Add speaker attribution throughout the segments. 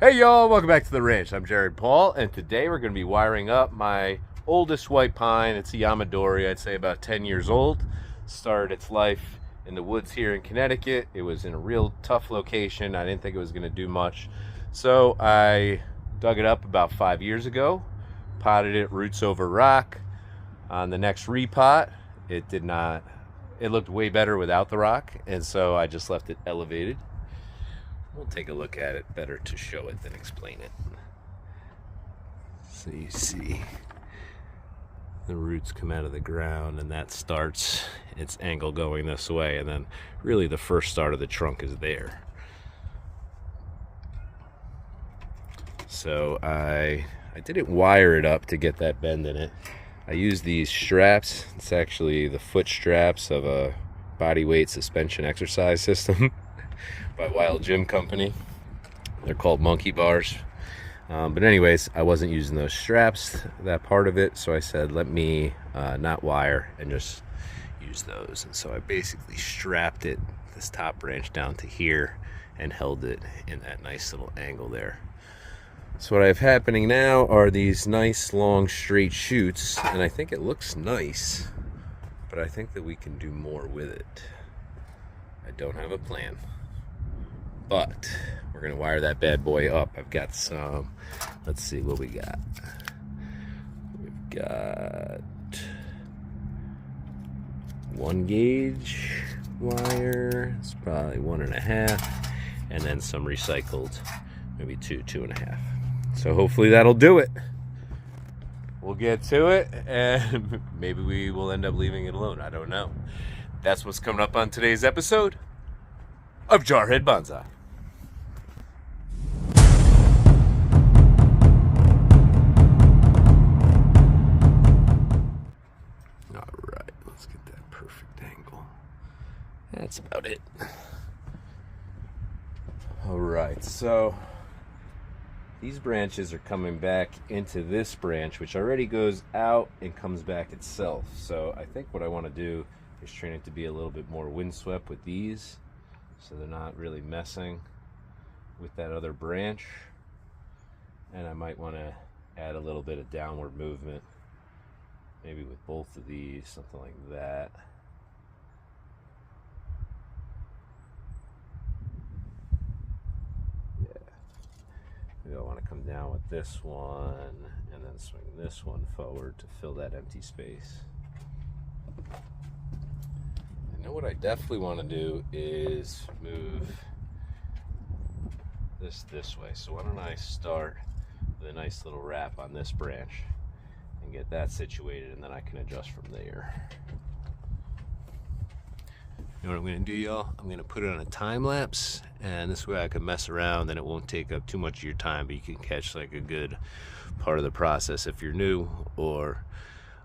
Speaker 1: Hey y'all, welcome back to the ranch. I'm Jared Paul, and today we're going to be wiring up my oldest white pine. It's a Yamadori, I'd say about 10 years old. Started its life in the woods here in Connecticut. It was in a real tough location. I didn't think it was going to do much. So I dug it up about 5 years ago, potted it roots over rock. On the next repot, it looked way better without the rock, and so I just left it elevated. We'll take a look at it. Better to show it than explain it. So you see the roots come out of the ground, and that starts its angle going this way, and then really the first start of the trunk is there. So I didn't wire it up to get that bend in it. I used these straps. It's actually the foot straps of a bodyweight suspension exercise system by Wild Gym Company. They're called monkey bars. But anyways, I wasn't using those straps, that part of it, so I said let me not wire and just use those. And so I basically strapped it, this top branch, down to here and held it in that nice little angle there. So what I have happening now are these nice long straight shoots, and I think it looks nice, but I think that we can do more with it. I don't have a plan, but we're gonna wire that bad boy up. I've got some, let's see what we got. We've got 1 gauge wire, it's probably 1.5, and then some recycled, maybe 2.5. So hopefully that'll do it. We'll get to it, and maybe we will end up leaving it alone. I don't know. That's what's coming up on today's episode of Jarhead Bonsai. All right, let's get that perfect angle. That's about it. All right, so these branches are coming back into this branch, which already goes out and comes back itself. So I think what I want to do is train it to be a little bit more windswept with these, so they're not really messing with that other branch. And I might want to add a little bit of downward movement, maybe with both of these, something like that. Maybe I want to come down with this one and then swing this one forward to fill that empty space. I know what I definitely want to do is move this way. So why don't I start with a nice little wrap on this branch and get that situated, and then I can adjust from there. You know what I'm going to do, y'all? I'm going to put it on a time lapse, and this way I can mess around and it won't take up too much of your time, but you can catch like a good part of the process if you're new, or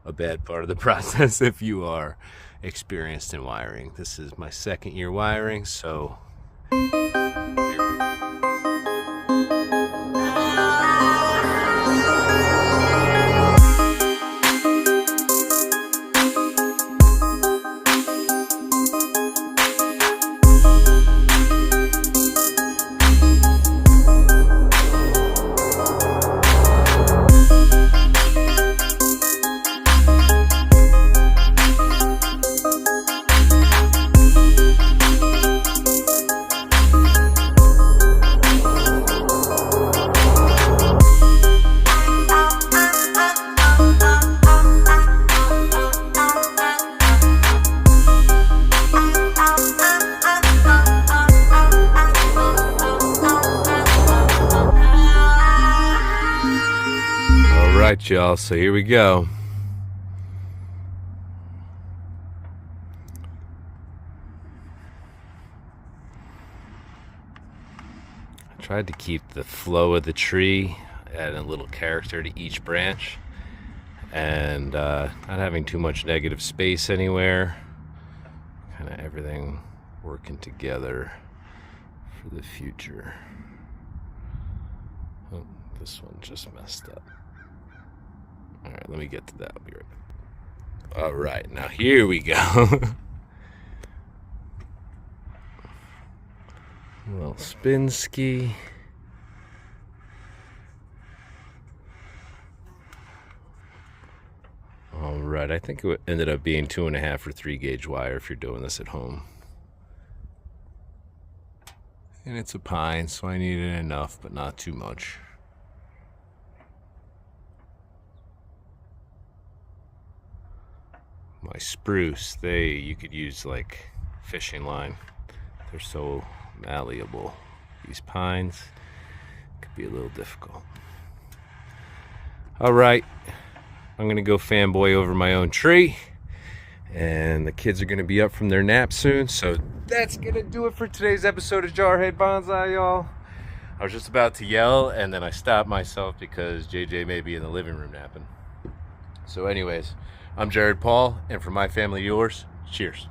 Speaker 1: a bad part of the process if you are experienced in wiring. This is my 2nd year wiring, so Alright, y'all, so here we go. I tried to keep the flow of the tree, adding a little character to each branch, and not having too much negative space anywhere. Kind of everything working together for the future. Oh, this one just messed up. Alright, let me get to that. I'll be right back. Alright, now here we go. A little spin ski. right, I think it ended up being 2.5 or 3 gauge wire if you're doing this at home. And it's a pine, so I needed enough, but not too much. My spruce, you could use like fishing line. They're so malleable. These pines could be a little difficult. All right, I'm gonna go fanboy over my own tree, and the kids are gonna be up from their nap soon, so that's gonna do it for today's episode of Jarhead Bonsai, y'all. I was just about to yell, and then I stopped myself because JJ may be in the living room napping. So anyways, I'm Jared Paul, and for my family, yours, cheers.